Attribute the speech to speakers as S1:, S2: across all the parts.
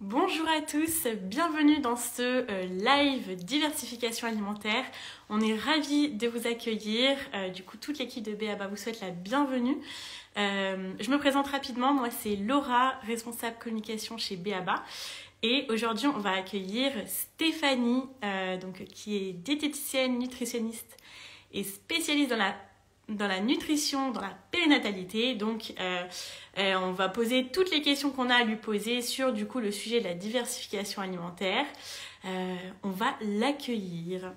S1: Bonjour à tous, bienvenue dans ce live diversification alimentaire. On est ravis de vous accueillir. Du coup, toute l'équipe de BABA vous souhaite la bienvenue. Je me présente rapidement, moi c'est Laura, responsable communication chez BABA. Et aujourd'hui, on va accueillir Stéphanie, qui est diététicienne, nutritionniste et spécialiste dans la nutrition, dans la périnatalité. On va poser toutes les questions qu'on a à lui poser sur du coup le sujet de la diversification alimentaire. On va l'accueillir.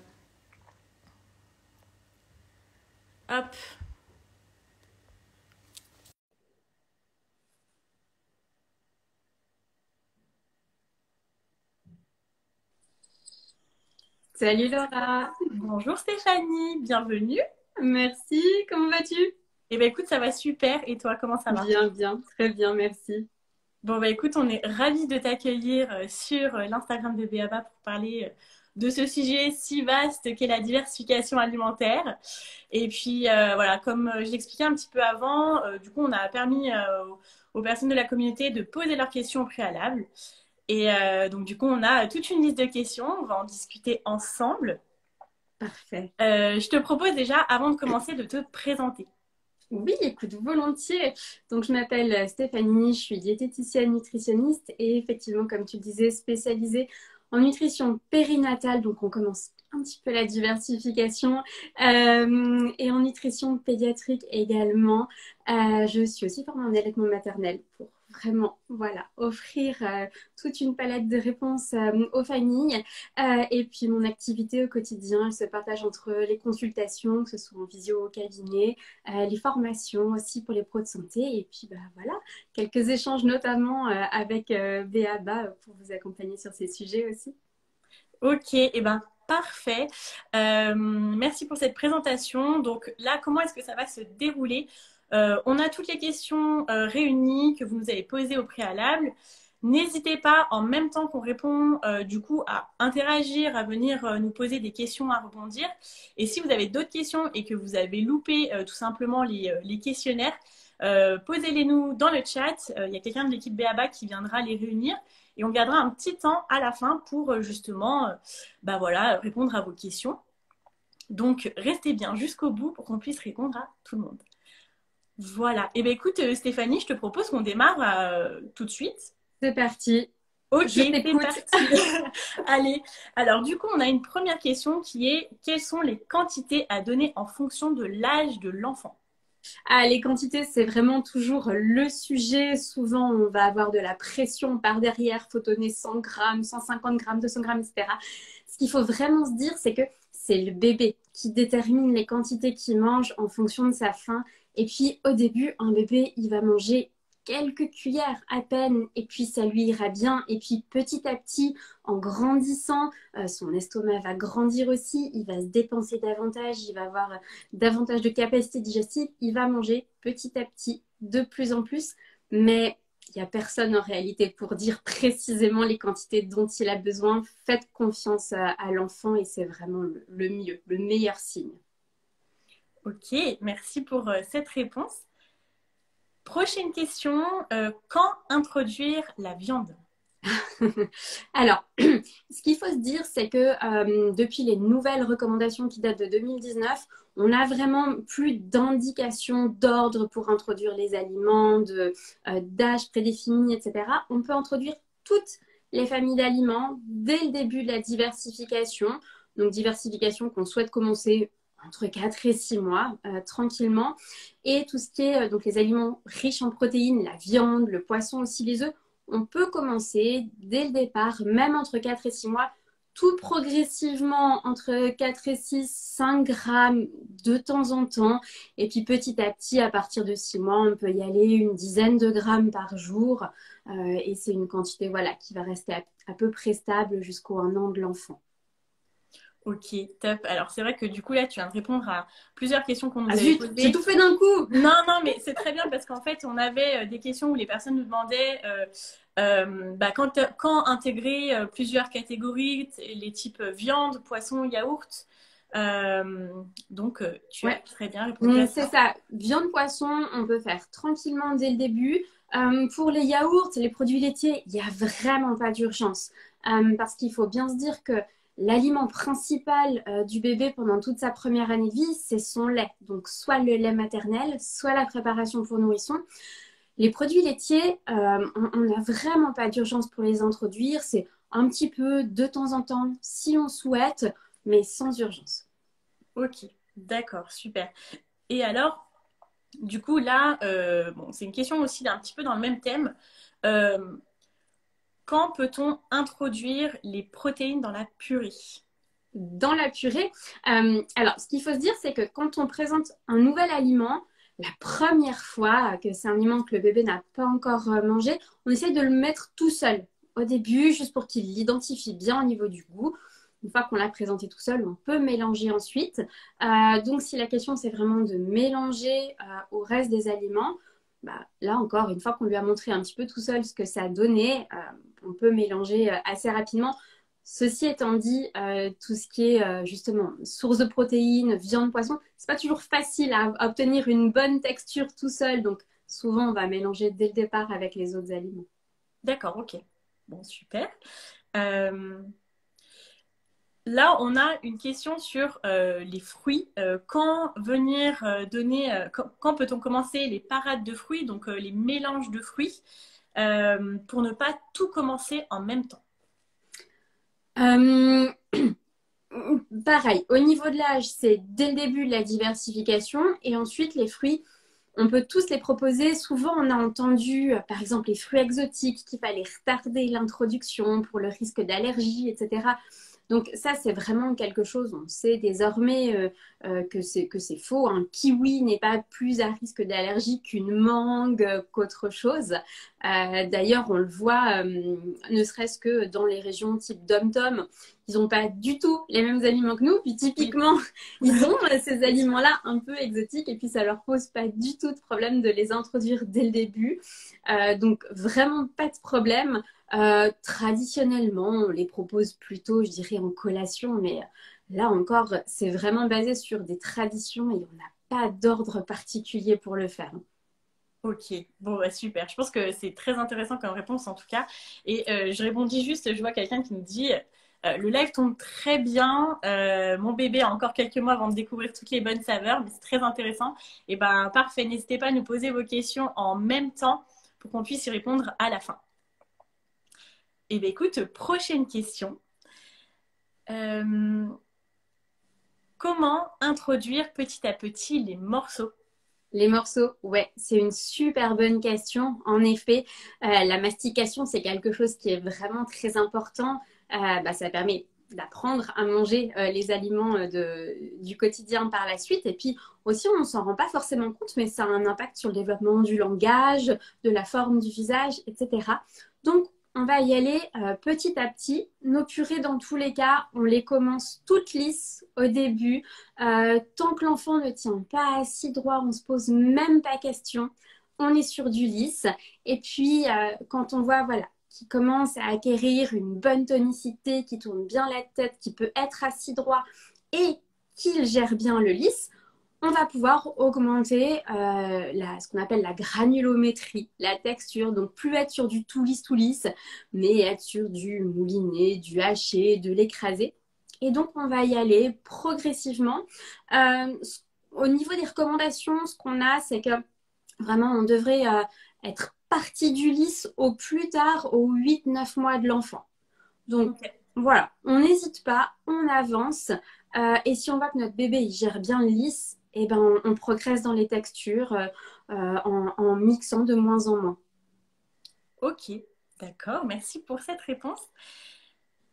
S1: Hop.
S2: Salut Laura,
S1: Bonjour Stéphanie, bienvenue.
S2: merci, comment vas-tu?
S1: Eh ben écoute, ça va super. Et toi, comment ça va?
S2: Bien, bien, très bien, merci.
S1: Bon bah écoute, on est ravis de t'accueillir sur l'Instagram de BABA pour parler de ce sujet si vaste qu'est la diversification alimentaire. Et puis voilà, comme je l'expliquais un petit peu avant, du coup on a permis aux personnes de la communauté de poser leurs questions au préalable. Et donc du coup on a toute une liste de questions, on va en discuter ensemble.
S2: Parfait.
S1: Je te propose déjà, avant de commencer, de te présenter.
S2: Oui, écoute, volontiers. Donc, je m'appelle Stéphanie, je suis diététicienne nutritionniste et effectivement, comme tu le disais, spécialisée en nutrition périnatale. Donc, on commence un petit peu la diversification et en nutrition pédiatrique également. Je suis aussi formée en allaitement maternel pour vraiment, voilà, offrir toute une palette de réponses aux familles. Et puis, mon activité au quotidien, elle se partage entre les consultations, que ce soit en visio au cabinet, les formations aussi pour les pros de santé. Et puis, bah, voilà, quelques échanges notamment avec BABA pour vous accompagner sur ces sujets aussi.
S1: Ok, et ben parfait. Merci pour cette présentation. Donc là, comment est-ce que ça va se dérouler? On a toutes les questions réunies que vous nous avez posées au préalable. N'hésitez pas, en même temps qu'on répond, du coup, à interagir, à venir nous poser des questions, à rebondir. Et si vous avez d'autres questions et que vous avez loupé tout simplement les questionnaires, posez-les nous dans le chat. Il y a quelqu'un de l'équipe BABA qui viendra les réunir. Et on gardera un petit temps à la fin pour justement bah voilà, répondre à vos questions. Donc, restez bien jusqu'au bout pour qu'on puisse répondre à tout le monde. Voilà. Et bien, écoute, Stéphanie, je te propose qu'on démarre tout de suite.
S2: C'est parti,
S1: Ok,
S2: je
S1: c'est
S2: t'écoute.
S1: parti. Allez. Alors, du coup, on a une première question qui est quelles sont les quantités à donner en fonction de l'âge de l'enfant?
S2: Ah, les quantités, c'est vraiment toujours le sujet. Souvent, on va avoir de la pression par derrière. Faut donner 100 grammes, 150 grammes, 200 grammes, etc. Ce qu'il faut vraiment se dire, c'est que c'est le bébé qui détermine les quantités qu'il mange en fonction de sa faim. Et puis, au début, un bébé, il va manger quelques cuillères à peine, et puis ça lui ira bien. Et puis, petit à petit, en grandissant, son estomac va grandir aussi, il va se dépenser davantage, il va avoir davantage de capacité digestive, il va manger petit à petit, de plus en plus, mais il n'y a personne en réalité pour dire précisément les quantités dont il a besoin. Faites confiance à l'enfant et c'est vraiment le mieux, le meilleur signe.
S1: Ok, merci pour cette réponse. Prochaine question, quand introduire la viande?
S2: Alors, ce qu'il faut se dire, c'est que depuis les nouvelles recommandations qui datent de 2019, on a vraiment plus d'indications d'ordre pour introduire les aliments, d'âge prédéfini, etc. On peut introduire toutes les familles d'aliments dès le début de la diversification. Donc, diversification qu'on souhaite commencer entre 4 et 6 mois, tranquillement. Et tout ce qui est donc les aliments riches en protéines, la viande, le poisson aussi, les œufs, on peut commencer dès le départ, même entre 4 et 6 mois, tout progressivement entre 4 et 6, 5 grammes de temps en temps. Et puis petit à petit, à partir de 6 mois, on peut y aller une dizaine de grammes par jour. Et c'est une quantité voilà, qui va rester à peu près stable jusqu'au 1 an de l'enfant.
S1: Ok, top. Alors c'est vrai que du coup là, tu viens de répondre à plusieurs questions qu'on
S2: Ah
S1: nous avait
S2: zut, j'ai
S1: posées.
S2: tout fait d'un coup.
S1: Non, non, mais c'est très bien parce qu'en fait, on avait des questions où les personnes nous demandaient bah, quand intégrer plusieurs catégories, les types viande, poisson, yaourt. Tu as
S2: Ouais.
S1: très bien répondu à
S2: C'est
S1: ça.
S2: ça. Viande, poisson, on peut faire tranquillement dès le début. Pour les yaourts, les produits laitiers, il n'y a vraiment pas d'urgence. Parce qu'il faut bien se dire que l'aliment principal du bébé pendant toute sa première année de vie, c'est son lait. Donc, soit le lait maternel, soit la préparation pour nourrisson. Les produits laitiers, on n'a vraiment pas d'urgence pour les introduire. C'est un petit peu de temps en temps, si on souhaite, mais sans urgence.
S1: Ok, d'accord, super. Et alors, du coup, là, bon, c'est une question aussi un petit peu dans le même thème. Euh, Quand peut-on introduire les protéines dans la purée?
S2: Dans la purée, alors ce qu'il faut se dire, c'est que quand on présente un nouvel aliment, la première fois que c'est un aliment que le bébé n'a pas encore mangé, on essaie de le mettre tout seul au début, juste pour qu'il l'identifie bien au niveau du goût. Une fois qu'on l'a présenté tout seul, on peut mélanger ensuite. Donc, si la question c'est vraiment de mélanger au reste des aliments, bah, là encore, une fois qu'on lui a montré un petit peu tout seul ce que ça donnait, on peut mélanger assez rapidement. Ceci étant dit, tout ce qui est justement source de protéines, viande, poisson, c'est pas toujours facile à obtenir une bonne texture tout seul. Donc, souvent, on va mélanger dès le départ avec les autres aliments.
S1: D'accord, ok. Bon, super. Euh, Là, on a une question sur les fruits. Quand venir donner, quand peut-on commencer les parades de fruits, donc les mélanges de fruits, pour ne pas tout commencer en même temps?
S2: Euh, Pareil, au niveau de l'âge, c'est dès le début de la diversification et ensuite les fruits, on peut tous les proposer. Souvent, on a entendu, par exemple, les fruits exotiques, qu'il fallait retarder l'introduction pour le risque d'allergie, etc. Donc ça, c'est vraiment quelque chose, on sait désormais que c'est faux. Un kiwi n'est pas plus à risque d'allergie qu'une mangue, qu'autre chose. D'ailleurs, on le voit, ne serait-ce que dans les régions type Dom-Tom, ils n'ont pas du tout les mêmes aliments que nous. Puis
S1: Oui.
S2: typiquement, ils ont ces aliments-là un peu exotiques et puis ça leur pose pas du tout de problème de les introduire dès le début. Donc vraiment pas de problème. Traditionnellement, on les propose plutôt, je dirais, en collation, mais là encore, c'est vraiment basé sur des traditions et on n'a pas d'ordre particulier pour le faire.
S1: Ok, bon, bah, super. Je pense que c'est très intéressant comme réponse en tout cas. Et je répondis juste, je vois quelqu'un qui me dit, le live tombe très bien. Mon bébé a encore quelques mois avant de découvrir toutes les bonnes saveurs, mais c'est très intéressant. Et ben parfait, n'hésitez pas à nous poser vos questions en même temps pour qu'on puisse y répondre à la fin. Et ben écoute, prochaine question. Euh, Comment introduire petit à petit les morceaux?
S2: Les morceaux, ouais, c'est une super bonne question. En effet, la mastication, c'est quelque chose qui est vraiment très important. Ça permet d'apprendre à manger les aliments du quotidien par la suite. Et puis aussi, on ne s'en rend pas forcément compte, mais ça a un impact sur le développement du langage, de la forme du visage, etc. Donc, on va y aller petit à petit. Nos purées, dans tous les cas, on les commence toutes lisses au début. Tant que l'enfant ne tient pas assis droit, on ne se pose même pas question. On est sur du lisse. Et puis, quand on voit, voilà, qu'il commence à acquérir une bonne tonicité, qui tourne bien la tête, qui peut être assis droit et qu'il gère bien le lisse, on va pouvoir augmenter ce qu'on appelle la granulométrie, la texture. Donc, plus être sur du tout lisse, mais être sur du mouliné, du haché, de l'écrasé. Et donc, on va y aller progressivement. Euh, Au niveau des recommandations, ce qu'on a, c'est que vraiment, on devrait être parti du lisse au plus tard aux 8-9 mois de l'enfant. Donc,
S1: Ok.
S2: voilà, on n'hésite pas, on avance. Et si on voit que notre bébé il gère bien le lisse, eh ben, on progresse dans les textures en mixant de moins en moins.
S1: Ok, d'accord, merci pour cette réponse.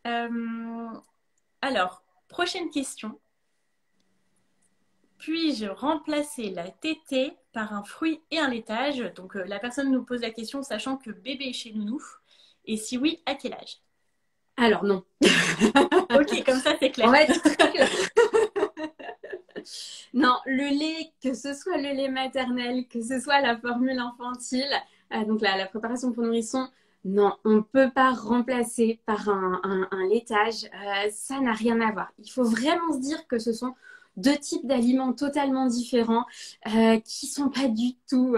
S1: Euh, alors, prochaine question. Puis-je remplacer la tétée par un fruit et un laitage? Donc, la personne nous pose la question sachant que bébé est chez nous. Et si oui, à quel âge?
S2: Alors non,
S1: Ok, comme ça, c'est
S2: on
S1: clair.
S2: va être très clair. Non, le lait, que ce soit le lait maternel, que ce soit la formule infantile, donc la préparation pour nourrisson, non, on ne peut pas remplacer par un laitage. Ça n'a rien à voir. Il faut vraiment se dire que ce sont deux types d'aliments totalement différents qui sont pas du tout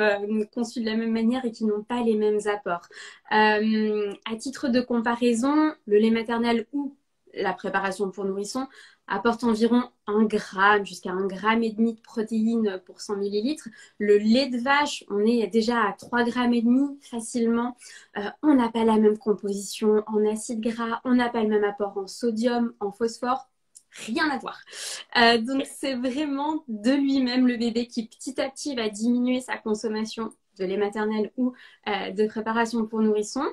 S2: conçus de la même manière et qui n'ont pas les mêmes apports. À titre de comparaison, le lait maternel ou la préparation pour nourrissons apporte environ 1 gramme jusqu'à 1,5 g de protéines pour 100 millilitres. Le lait de vache, on est déjà à 3,5 grammes facilement. On n'a pas la même composition en acides gras, on n'a pas le même apport en sodium, en phosphore. Rien à voir. Donc c'est vraiment de lui-même le bébé qui petit à petit va diminuer sa consommation de lait maternel ou de préparation pour nourrissons.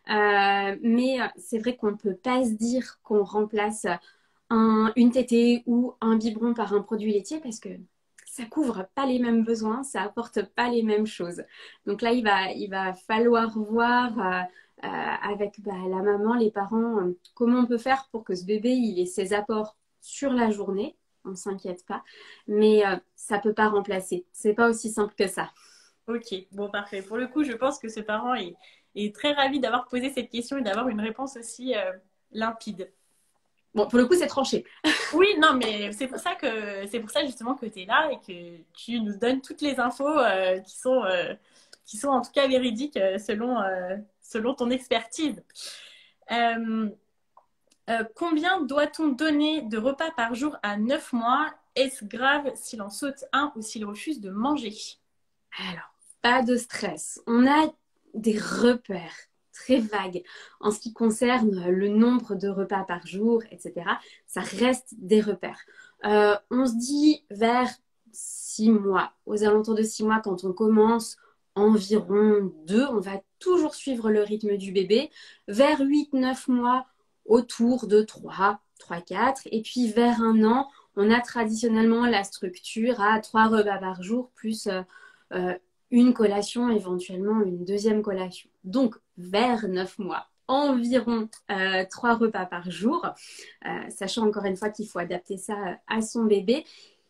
S2: Mais c'est vrai qu'on ne peut pas se dire qu'on remplace une tétée ou un biberon par un produit laitier parce que ça couvre pas les mêmes besoins, ça apporte pas les mêmes choses. Donc là, il va falloir voir avec la maman, les parents, comment on peut faire pour que ce bébé il ait ses apports sur la journée. On ne s'inquiète pas, mais ça peut pas remplacer. C'est pas aussi simple que ça.
S1: Ok, bon, parfait. Pour le coup, je pense que ce parent est très ravi d'avoir posé cette question et d'avoir une réponse aussi limpide.
S2: Bon, pour le coup, c'est tranché.
S1: Oui, non, mais c'est pour ça justement que tu es là et que tu nous donnes toutes les infos qui sont en tout cas véridiques selon ton expertise. Euh, Combien doit-on donner de repas par jour à 9 mois? Est-ce grave s'il en saute un ou s'il refuse de manger?
S2: Alors, pas de stress. On a des repères très vagues en ce qui concerne le nombre de repas par jour, etc. Ça reste des repères. On se dit vers 6 mois, aux alentours de 6 mois, quand on commence environ 2, on va toujours suivre le rythme du bébé. Vers 8, 9 mois, autour de 3, 4. Et puis vers 1 an, on a traditionnellement la structure à 3 repas par jour, plus une collation, éventuellement une deuxième collation. Donc, vers 9 mois, environ 3 repas par jour, sachant encore une fois qu'il faut adapter ça à son bébé.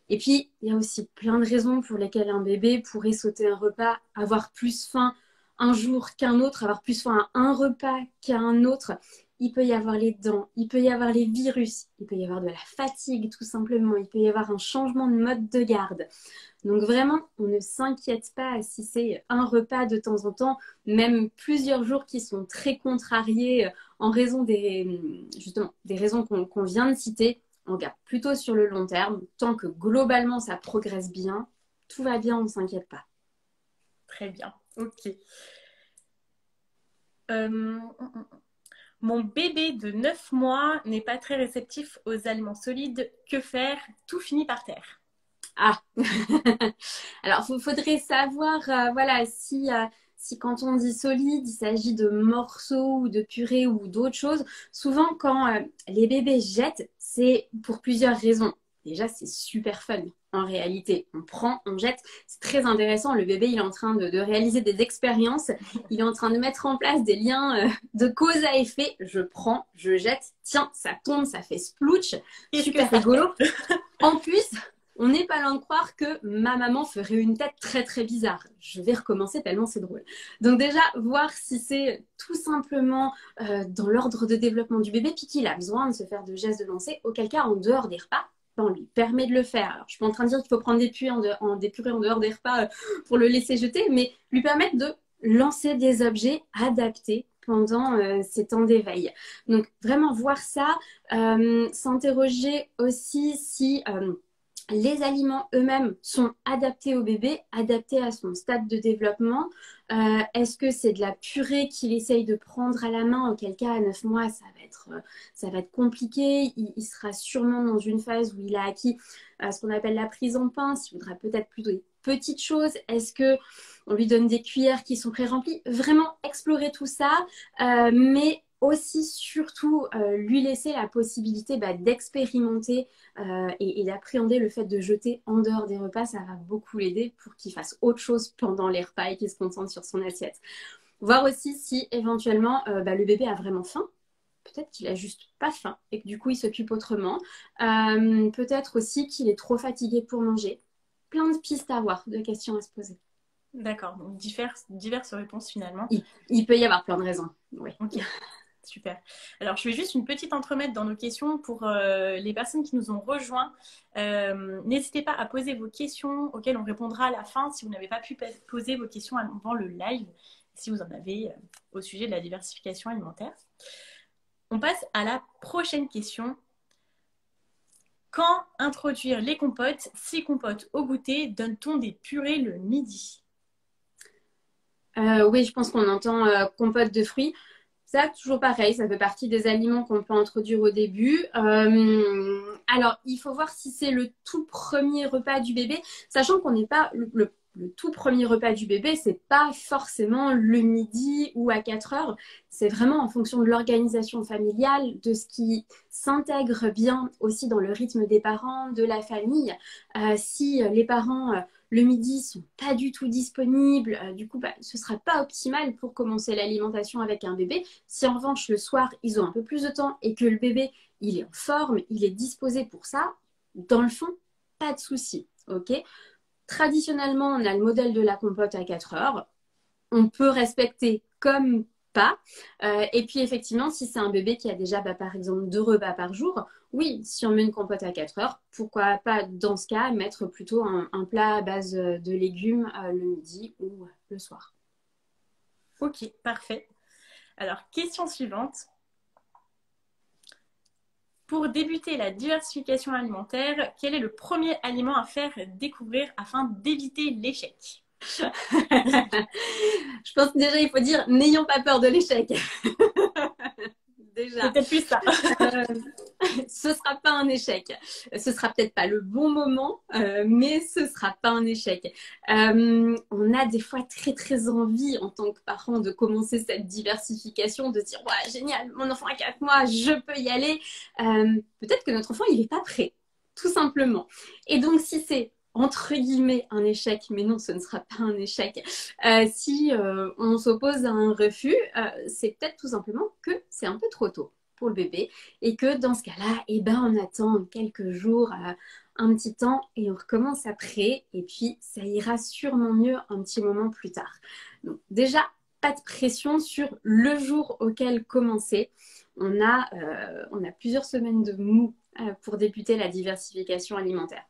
S2: Et puis, il y a aussi plein de raisons pour lesquelles un bébé pourrait sauter un repas, avoir plus faim un jour qu'un autre, avoir plus faim à un repas qu'à un autre. Il peut y avoir les dents, il peut y avoir les virus, il peut y avoir de la fatigue tout simplement, il peut y avoir un changement de mode de garde. Donc vraiment, on ne s'inquiète pas si c'est un repas de temps en temps, même plusieurs jours qui sont très contrariés en raison justement, des raisons qu'on vient de citer. On regarde plutôt sur le long terme. Tant que globalement ça progresse bien, tout va bien, on ne s'inquiète pas.
S1: Très bien, ok. Euh, Mon bébé de 9 mois n'est pas très réceptif aux aliments solides. Que faire? Tout finit par terre.
S2: Ah, alors il faudrait savoir, voilà, si quand on dit solide, il s'agit de morceaux ou de purée ou d'autres choses. Souvent, quand les bébés jettent, c'est pour plusieurs raisons. Déjà, c'est super fun. En réalité, on prend, on jette. C'est très intéressant. Le bébé, il est en train de réaliser des expériences. Il est en train de mettre en place des liens de cause à effet. Je prends, je jette. Tiens, ça tombe, ça fait splouch. Super rigolo. En plus, on n'est pas loin de croire que ma maman ferait une tête très très bizarre. Je vais recommencer tellement c'est drôle. Donc déjà, voir si c'est tout simplement dans l'ordre de développement du bébé, puis qu'il a besoin de se faire de gestes de lancer, auquel cas en dehors des repas, on lui permet de le faire. Alors, je suis pas en train de dire qu'il faut prendre des purées en dehors des repas pour le laisser jeter, mais lui permettre de lancer des objets adaptés pendant ces temps d'éveil. Donc vraiment voir ça, s'interroger aussi si les aliments eux-mêmes sont adaptés au bébé, adaptés à son stade de développement. Est-ce que c'est de la purée qu'il essaye de prendre à la main? Auquel cas, à 9 mois, ça va être compliqué. Il sera sûrement dans une phase où il a acquis ce qu'on appelle la prise en pince. Il voudra peut-être plutôt des petites choses. Est-ce que on lui donne des cuillères qui sont pré-remplies? Vraiment explorer tout ça, mais aussi surtout lui laisser la possibilité d'expérimenter et d'appréhender le fait de jeter en dehors des repas. Ça va beaucoup l'aider pour qu'il fasse autre chose pendant les repas et qu'il se concentre sur son assiette. Voir aussi si éventuellement le bébé a vraiment faim. Peut-être qu'il a juste pas faim et que du coup il s'occupe autrement. Peut-être aussi qu'il est trop fatigué pour manger. Plein de pistes à voir, de questions à se poser.
S1: D'accord, donc diverses réponses finalement.
S2: Il peut y avoir plein de raisons. Oui.
S1: Ok. Super. Alors, je fais juste une petite entremètre dans nos questions pour les personnes qui nous ont rejoints. N'hésitez pas à poser vos questions auxquelles on répondra à la fin si vous n'avez pas pu poser vos questions avant le live, si vous en avez au sujet de la diversification alimentaire. On passe à la prochaine question. Quand introduire les compotes? 6 compotes au goûter, donne-t-on des purées le midi?
S2: Oui, je pense qu'on entend compote de fruits. Ça, toujours pareil, ça fait partie des aliments qu'on peut introduire au début. Alors, il faut voir si c'est le tout premier repas du bébé, sachant qu'on n'est pas le tout premier repas du bébé, c'est pas forcément le midi ou à 4 heures. C'est vraiment en fonction de l'organisation familiale, de ce qui s'intègre bien aussi dans le rythme des parents, de la famille. Si les parents le midi sont pas du tout disponibles, du coup, ce sera pas optimal pour commencer l'alimentation avec un bébé. Si en revanche, le soir, ils ont un peu plus de temps et que le bébé, il est en forme, il est disposé pour ça, dans le fond, pas de souci, ok? Traditionnellement, on a le modèle de la compote à 4 heures. On peut respecter comme pas. Et puis effectivement, si c'est un bébé qui a déjà par exemple 2 repas par jour, oui, si on met une compote à 4 heures, pourquoi pas dans ce cas mettre plutôt un plat à base de légumes le midi ou le soir.
S1: Ok, parfait. Alors, question suivante. Pour débuter la diversification alimentaire, quel est le premier aliment à faire découvrir afin d'éviter l'échec?
S2: Je pense que déjà, il faut dire n'ayons pas peur de l'échec. Déjà.
S1: C'est peut-être plus ça.
S2: Ce sera pas un échec. Ce sera peut-être pas le bon moment, mais ce sera pas un échec. On a des fois très très envie en tant que parent de commencer cette diversification, de dire ouais génial, mon enfant a 4 mois, je peux y aller. Peut-être que notre enfant il est pas prêt, tout simplement. Et donc si c'est entre guillemets un échec, mais non, ce ne sera pas un échec. Si on s'oppose à un refus, c'est peut-être tout simplement que c'est un peu trop tôt pour le bébé et que dans ce cas-là, eh ben, on attend quelques jours, un petit temps et on recommence après et puis ça ira sûrement mieux un petit moment plus tard. Donc déjà, pas de pression sur le jour auquel commencer. On a plusieurs semaines de mou pour débuter la diversification alimentaire.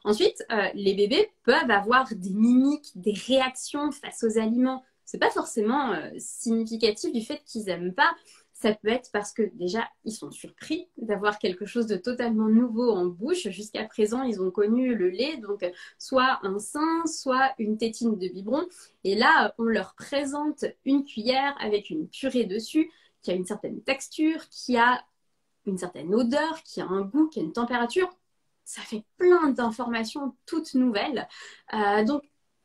S2: Ensuite, les bébés peuvent avoir des mimiques, des réactions face aux aliments. C'est pas forcément significatif du fait qu'ils n'aiment pas. Ça peut être parce que déjà, ils sont surpris d'avoir quelque chose de totalement nouveau en bouche. Jusqu'à présent, ils ont connu le lait, donc soit un sein, soit une tétine de biberon. Et là, on leur présente une cuillère avec une purée dessus qui a une certaine texture, qui a une certaine odeur, qui a un goût, qui a une température. Ça fait plein d'informations toutes nouvelles. Donc,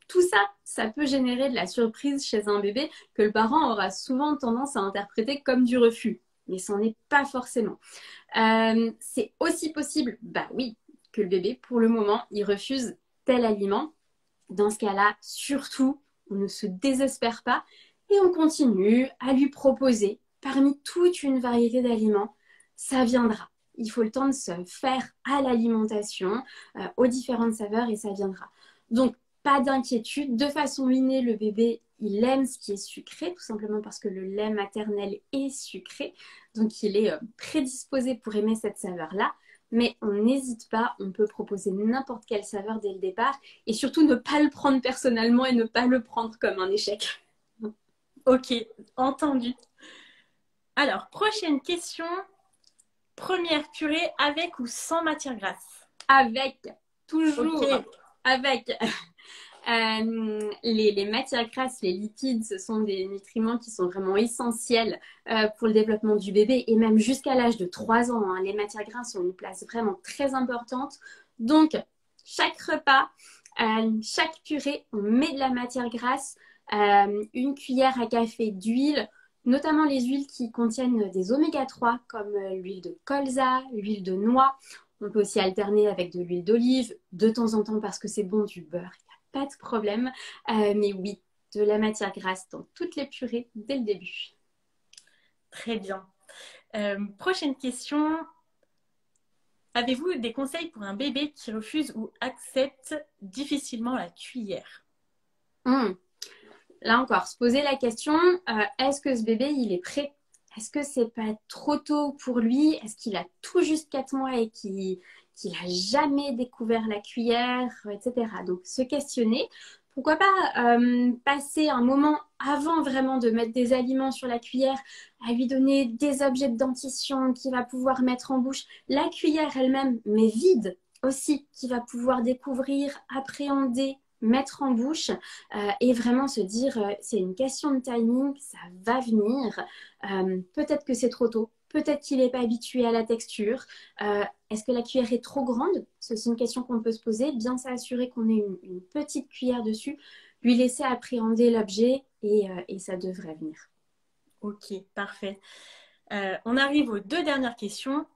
S2: tout ça, ça peut générer de la surprise chez un bébé que le parent aura souvent tendance à interpréter comme du refus. Mais ce n'en est pas forcément. C'est aussi possible, bah oui, que le bébé, pour le moment, il refuse tel aliment. Dans ce cas-là, surtout, on ne se désespère pas et on continue à lui proposer parmi toute une variété d'aliments. Ça viendra. Il faut le temps de se faire à l'alimentation, aux différentes saveurs et ça viendra. Donc, pas d'inquiétude. De façon innée, le bébé, il aime ce qui est sucré, tout simplement parce que le lait maternel est sucré. Donc, il est prédisposé pour aimer cette saveur-là. Mais on n'hésite pas, on peut proposer n'importe quelle saveur dès le départ. Et surtout, ne pas le prendre personnellement et ne pas le prendre comme un échec.
S1: Ok, entendu. Alors, prochaine question. Première purée avec ou sans matière grasse?
S2: Avec, toujours
S1: Ok.
S2: avec. Les matières grasses, les lipides, ce sont des nutriments qui sont vraiment essentiels pour le développement du bébé et même jusqu'à l'âge de 3 ans. Hein, les matières grasses ont une place vraiment très importante. Donc, chaque repas, chaque purée, on met de la matière grasse, une cuillère à café d'huile, notamment les huiles qui contiennent des oméga 3 comme l'huile de colza, l'huile de noix. On peut aussi alterner avec de l'huile d'olive de temps en temps parce que c'est bon du beurre. Pas de problème. Mais oui, de la matière grasse dans toutes les purées dès le début.
S1: Très bien. Prochaine question. Avez-vous des conseils pour un bébé qui refuse ou accepte difficilement la cuillère?
S2: Là encore, se poser la question, est-ce que ce bébé, il est prêt est-ce que c'est pas trop tôt pour lui? Est-ce qu'il a tout juste 4 mois et qu'il a jamais découvert la cuillère, etc. Donc, se questionner. Pourquoi pas passer un moment avant vraiment de mettre des aliments sur la cuillère, à lui donner des objets de dentition qu'il va pouvoir mettre en bouche, la cuillère elle-même, mais vide aussi, qu'il va pouvoir découvrir, appréhender, mettre en bouche et vraiment se dire c'est une question de timing, ça va venir. Peut-être que c'est trop tôt, peut-être qu'il n'est pas habitué à la texture. Est-ce que la cuillère est trop grande? C'est une question qu'on peut se poser. Bien s'assurer qu'on ait une petite cuillère dessus, lui laisser appréhender l'objet et ça devrait venir.
S1: Ok, parfait. On arrive aux 2 dernières questions.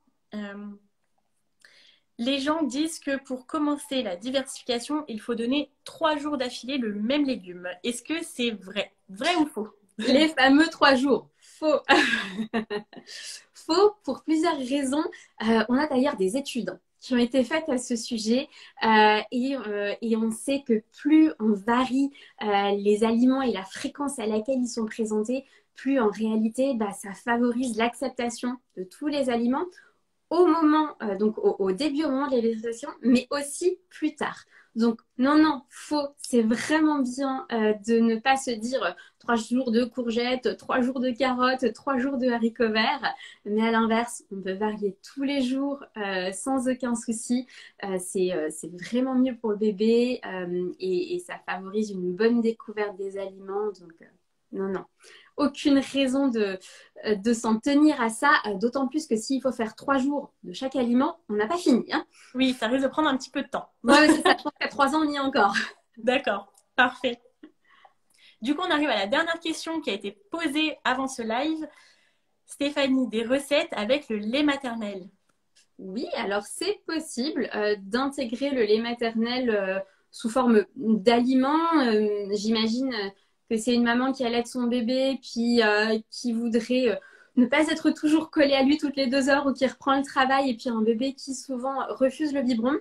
S1: Les gens disent que pour commencer la diversification, il faut donner 3 jours d'affilée le même légume. Est-ce que c'est vrai? Vrai ou faux?
S2: Les fameux 3 jours. Faux. Faux pour plusieurs raisons. On a d'ailleurs des études qui ont été faites à ce sujet et on sait que plus on varie les aliments et la fréquence à laquelle ils sont présentés, plus en réalité, ça favorise l'acceptation de tous les aliments au moment, donc au début, au moment de la végétation, mais aussi plus tard. Donc, non, non, faux. C'est vraiment bien de ne pas se dire 3 jours de courgettes, 3 jours de carottes, 3 jours de haricots verts. Mais à l'inverse, on peut varier tous les jours sans aucun souci. C'est vraiment mieux pour le bébé et ça favorise une bonne découverte des aliments. Donc, non, non. Aucune raison de s'en tenir à ça, d'autant plus que s'il faut faire 3 jours de chaque aliment, on n'a pas fini. Hein.
S1: Oui, ça risque de prendre un petit peu de temps.
S2: Ouais, c'est ça, je pense qu'à 3 ans, on y est encore.
S1: D'accord, parfait. Du coup, on arrive à la dernière question qui a été posée avant ce live. Stéphanie, des recettes avec le lait maternel?
S2: Oui, alors c'est possible d'intégrer le lait maternel sous forme d'aliments. J'imagine que c'est une maman qui allaite son bébé, puis qui voudrait ne pas être toujours collée à lui toutes les 2 heures ou qui reprend le travail, et puis un bébé qui souvent refuse le biberon.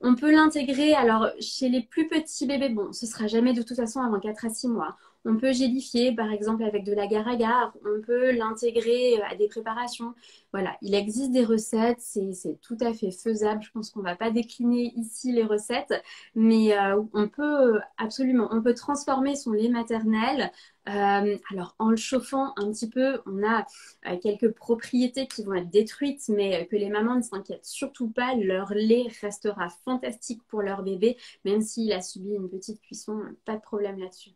S2: On peut l'intégrer, alors chez les plus petits bébés, bon, ce sera jamais de toute façon avant 4 à 6 mois. On peut gélifier, par exemple, avec de l'agar-agar. On peut l'intégrer à des préparations. Voilà, il existe des recettes, c'est tout à fait faisable. Je pense qu'on ne va pas décliner ici les recettes, mais on peut absolument, on peut transformer son lait maternel. Alors, en le chauffant un petit peu, on a quelques propriétés qui vont être détruites, mais que les mamans ne s'inquiètent surtout pas. Leur lait restera fantastique pour leur bébé, même s'il a subi une petite cuisson, pas de problème là-dessus.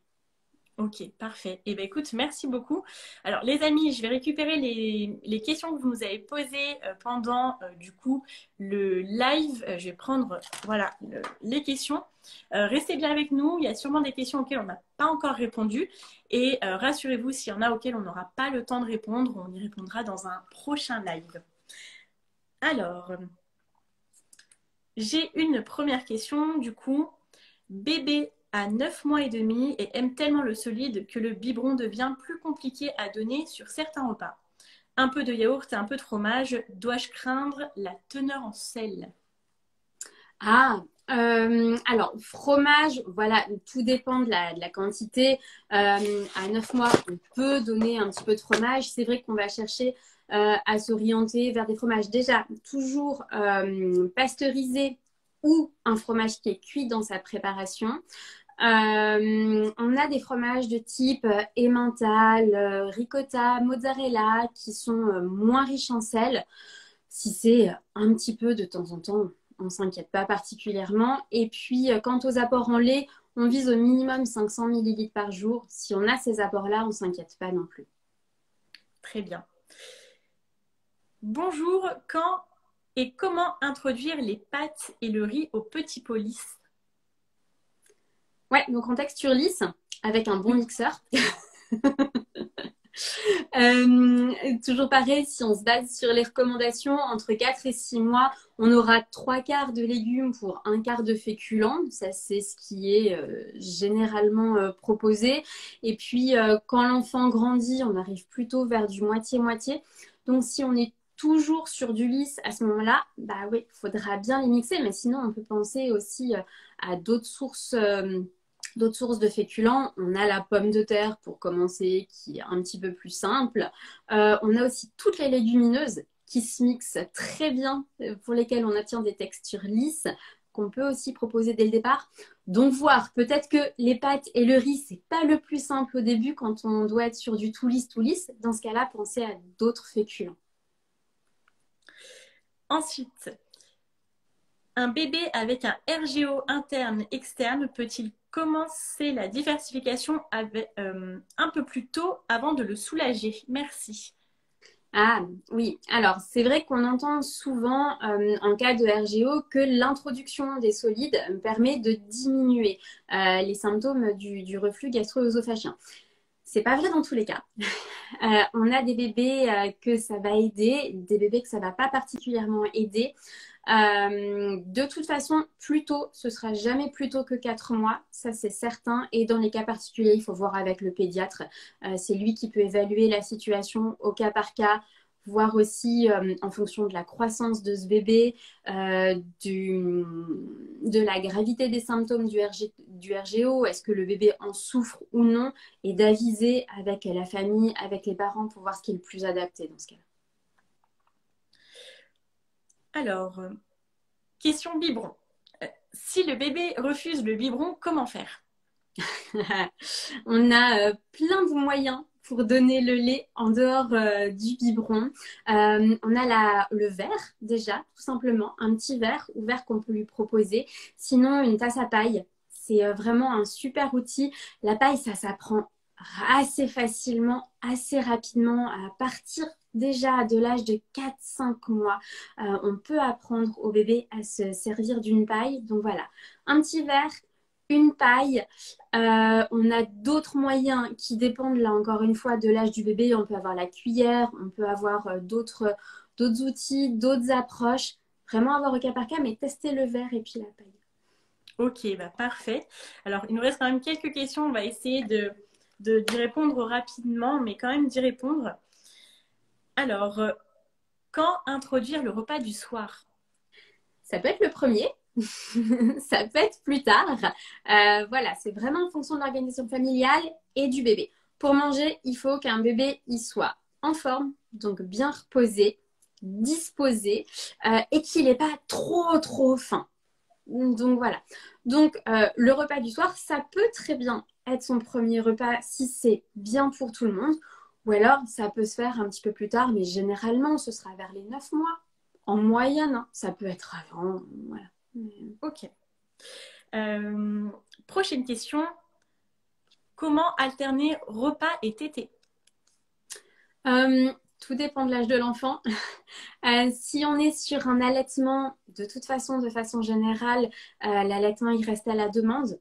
S1: Ok, parfait. Eh bien, écoute, merci beaucoup. Alors, les amis, je vais récupérer les questions que vous nous avez posées pendant, du coup, le live. Je vais prendre, voilà, les questions. Restez bien avec nous. Il y a sûrement des questions auxquelles on n'a pas encore répondu. Et rassurez-vous, s'il y en a auxquelles on n'aura pas le temps de répondre, on y répondra dans un prochain live. Alors, j'ai une première question, du coup. Bébé a 9 mois et demi et aime tellement le solide que le biberon devient plus compliqué à donner sur certains repas. Un peu de yaourt et un peu de fromage, dois-je craindre la teneur en sel?
S2: Ah, alors, fromage, voilà, tout dépend de la quantité. À 9 mois, on peut donner un petit peu de fromage. C'est vrai qu'on va chercher à s'orienter vers des fromages déjà toujours pasteurisés ou un fromage qui est cuit dans sa préparation. On a des fromages de type emmental, ricotta, mozzarella qui sont moins riches en sel. Si c'est un petit peu de temps en temps, on ne s'inquiète pas particulièrement. Et puis, quant aux apports en lait, on vise au minimum 500 millilitres par jour. Si on a ces apports-là, on ne s'inquiète pas non plus.
S1: Très bien. Bonjour, quand et comment introduire les pâtes et le riz au petit pot lisse?
S2: Ouais, donc en texture lisse, avec un bon mixeur. Toujours pareil, si on se base sur les recommandations, entre 4 et 6 mois, on aura 3 quarts de légumes pour 1 quart de féculents. Ça, c'est ce qui est généralement proposé. Et puis, quand l'enfant grandit, on arrive plutôt vers du moitié-moitié. Donc, si on est toujours sur du lisse à ce moment-là, bah oui, il faudra bien les mixer. Mais sinon, on peut penser aussi à d'autres sources D'autres sources de féculents, on a la pomme de terre pour commencer, qui est un petit peu plus simple. On a aussi toutes les légumineuses qui se mixent très bien, pour lesquelles on obtient des textures lisses, qu'on peut aussi proposer dès le départ. Donc voir, peut-être que les pâtes et le riz, c'est pas le plus simple au début quand on doit être sur du tout lisse, tout lisse. Dans ce cas-là, pensez à d'autres féculents.
S1: Ensuite, un bébé avec un RGO interne-externe peut-il commencer la diversification un peu plus tôt avant de le soulager? Merci.
S2: Ah oui, alors c'est vrai qu'on entend souvent en cas de RGO que l'introduction des solides permet de diminuer les symptômes du reflux gastro-œsophagien. C'est pas vrai dans tous les cas. On a des bébés que ça va aider, des bébés que ça va pas particulièrement aider. De toute façon, plus tôt, ce sera jamais plus tôt que 4 mois, ça c'est certain. Et dans les cas particuliers, il faut voir avec le pédiatre. C'est lui qui peut évaluer la situation au cas par cas, voir aussi en fonction de la croissance de ce bébé, de la gravité des symptômes du RGO, est-ce que le bébé en souffre ou non, et d'aviser avec la famille, avec les parents pour voir ce qui est le plus adapté dans ce cas-là.
S1: Alors, question biberon. Si le bébé refuse le biberon, comment faire?
S2: On a plein de moyens pour donner le lait en dehors du biberon. On a le verre déjà, tout simplement, un petit verre ouvert qu'on peut lui proposer. Sinon, une tasse à paille, c'est vraiment un super outil. La paille, ça s'apprend assez facilement, assez rapidement, à partir déjà de l'âge de 4-5 mois. On peut apprendre au bébé à se servir d'une paille. Donc voilà, un petit verre, une paille. On a d'autres moyens qui dépendent, là encore une fois, de l'âge du bébé. On peut avoir la cuillère, on peut avoir d'autres outils, d'autres approches. Vraiment avoir au cas par cas, mais tester le verre et puis la paille.
S1: Ok, bah parfait. Alors, il nous reste quand même quelques questions. On va essayer d'y répondre rapidement, mais quand même d'y répondre. Alors, quand introduire le repas du soir?
S2: Ça peut être le premier, ça peut être plus tard. Voilà, c'est vraiment en fonction de l'organisation familiale et du bébé. Pour manger, il faut qu'un bébé y soit en forme, donc bien reposé, disposé, et qu'il n'ait pas trop faim. Donc voilà. Donc le repas du soir, ça peut très bien être son premier repas si c'est bien pour tout le monde. Ou alors ça peut se faire un petit peu plus tard, mais généralement ce sera vers les 9 mois. En moyenne, hein. Ça peut être avant. Voilà.
S1: Ok. Prochaine question. Comment alterner repas et tétée?
S2: Tout dépend de l'âge de l'enfant. Si on est sur un allaitement, de toute façon, de façon générale, l'allaitement, il reste à la demande.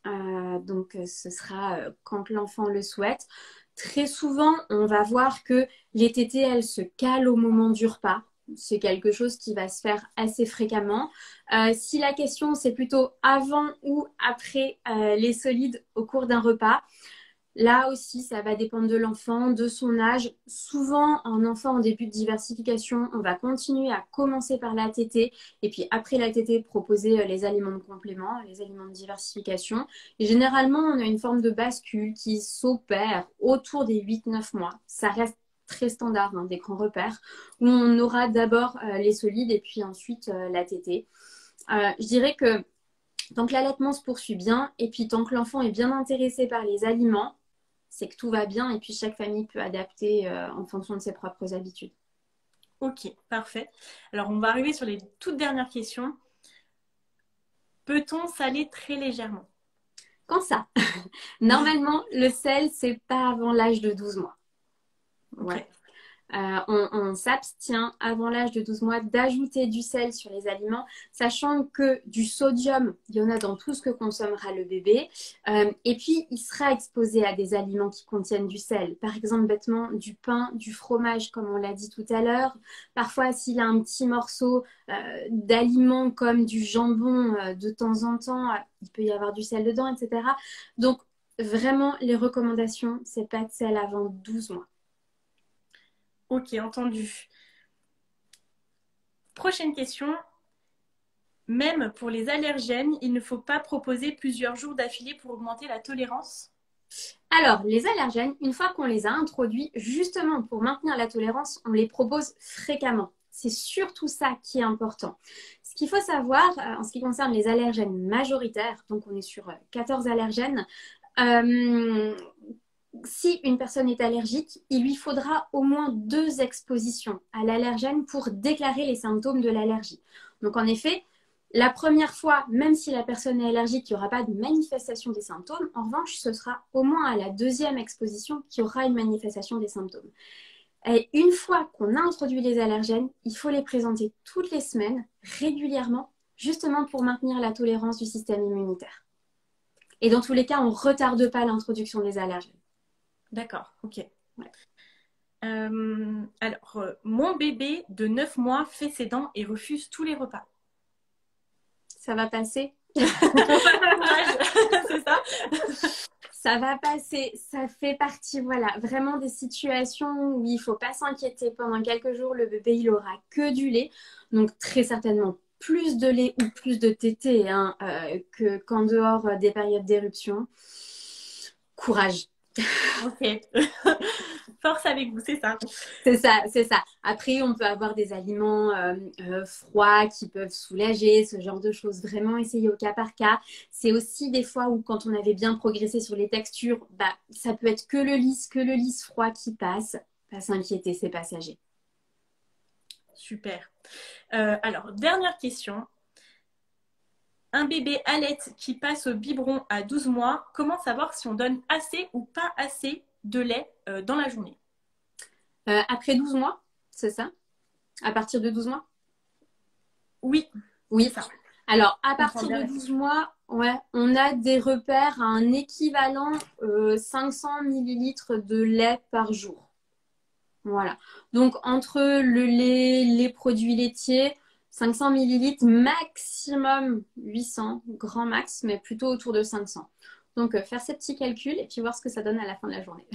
S2: Donc, ce sera quand l'enfant le souhaite. Très souvent, on va voir que les tétées, elles se calent au moment du repas. C'est quelque chose qui va se faire assez fréquemment. Si la question, c'est plutôt avant ou après les solides au cours d'un repas, là aussi, ça va dépendre de l'enfant, de son âge. Souvent, un enfant en début de diversification, on va continuer à commencer par la tétée et puis après la tétée, proposer les aliments de complément, les aliments de diversification. Et généralement, on a une forme de bascule qui s'opère autour des 8-9 mois. Ça reste très standard, hein, des grands repères, où on aura d'abord les solides et puis ensuite la tétée. Je dirais que tant que l'allaitement se poursuit bien et puis tant que l'enfant est bien intéressé par les aliments, c'est que tout va bien et puis chaque famille peut adapter en fonction de ses propres habitudes.
S1: Ok, parfait. Alors, on va arriver sur les toutes dernières questions. Peut-on saler très légèrement?
S2: Quand ça? Normalement, le sel, c'est pas avant l'âge de 12 mois.
S1: Ok.
S2: Ouais. On s'abstient avant l'âge de 12 mois d'ajouter du sel sur les aliments, sachant que du sodium, il y en a dans tout ce que consommera le bébé. Et puis, il sera exposé à des aliments qui contiennent du sel. Par exemple, bêtement, du pain, du fromage, comme on l'a dit tout à l'heure. Parfois, s'il a un petit morceau d'aliments comme du jambon de temps en temps, il peut y avoir du sel dedans, etc. Donc, vraiment, les recommandations, c'est pas de sel avant 12 mois.
S1: Ok, entendu. Prochaine question. même pour les allergènes, il ne faut pas proposer plusieurs jours d'affilée pour augmenter la tolérance?
S2: Alors, les allergènes, une fois qu'on les a introduits, justement pour maintenir la tolérance, on les propose fréquemment. C'est surtout ça qui est important. Ce qu'il faut savoir en ce qui concerne les allergènes majoritaires, donc on est sur 14 allergènes, si une personne est allergique, il lui faudra au moins 2 expositions à l'allergène pour déclarer les symptômes de l'allergie. Donc en effet, la première fois, même si la personne est allergique, il n'y aura pas de manifestation des symptômes. En revanche, ce sera au moins à la 2e exposition qu'il y aura une manifestation des symptômes. Et une fois qu'on a introduit les allergènes, il faut les présenter toutes les semaines, régulièrement, justement pour maintenir la tolérance du système immunitaire. Et dans tous les cas, on ne retarde pas l'introduction des allergènes.
S1: D'accord, ok.
S2: Ouais.
S1: Alors, mon bébé de 9 mois fait ses dents et refuse tous les repas.
S2: Ça va passer.
S1: C'est ça?
S2: Ça va passer. Ça fait partie, voilà, vraiment des situations où il ne faut pas s'inquiéter. Pendant quelques jours, le bébé, il aura que du lait. Donc, très certainement, plus de lait ou plus de tétée qu'en dehors des périodes d'éruption. Courage.
S1: Ok. Force avec vous, c'est ça.
S2: C'est ça, c'est ça. Après, on peut avoir des aliments froids qui peuvent soulager, ce genre de choses. Vraiment essayer au cas par cas. C'est aussi des fois où quand on avait bien progressé sur les textures, bah, ça peut être que le lisse froid qui passe. Pas s'inquiéter, c'est passager.
S1: Super. Alors, dernière question. Un bébé allaite qui passe au biberon à 12 mois, comment savoir si on donne assez ou pas assez de lait dans la journée?
S2: Après 12 mois, c'est ça? À partir de 12 mois?
S1: Oui,
S2: oui.
S1: C'est ça.
S2: Alors, à partir de 12 mois, ouais, on a des repères à un équivalent 500 millilitres de lait par jour. Voilà. Donc, entre le lait, les produits laitiers, 500 millilitres, maximum 800, grand max, mais plutôt autour de 500. Donc, faire ces petits calculs et puis voir ce que ça donne à la fin de la journée.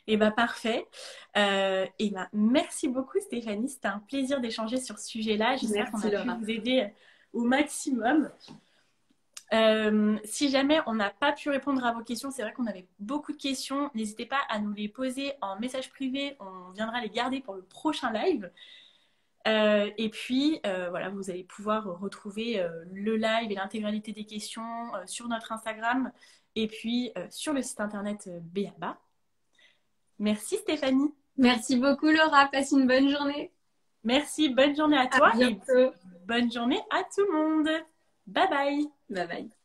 S1: Et bah parfait. Et bah, merci beaucoup Stéphanie, c'était un plaisir d'échanger sur ce sujet-là. J'espère qu'on a pu vous aider au maximum. Si jamais on n'a pas pu répondre à vos questions, c'est vrai qu'on avait beaucoup de questions. N'hésitez pas à nous les poser en message privé. On viendra les garder pour le prochain live. Et puis, voilà, vous allez pouvoir retrouver le live et l'intégralité des questions sur notre Instagram et puis sur le site internet B.A.B.A. Merci Stéphanie.
S2: Merci beaucoup Laura, passe une bonne journée.
S1: Merci, bonne journée à toi
S2: et
S1: bonne journée à tout le monde. Bye bye.
S2: Bye bye.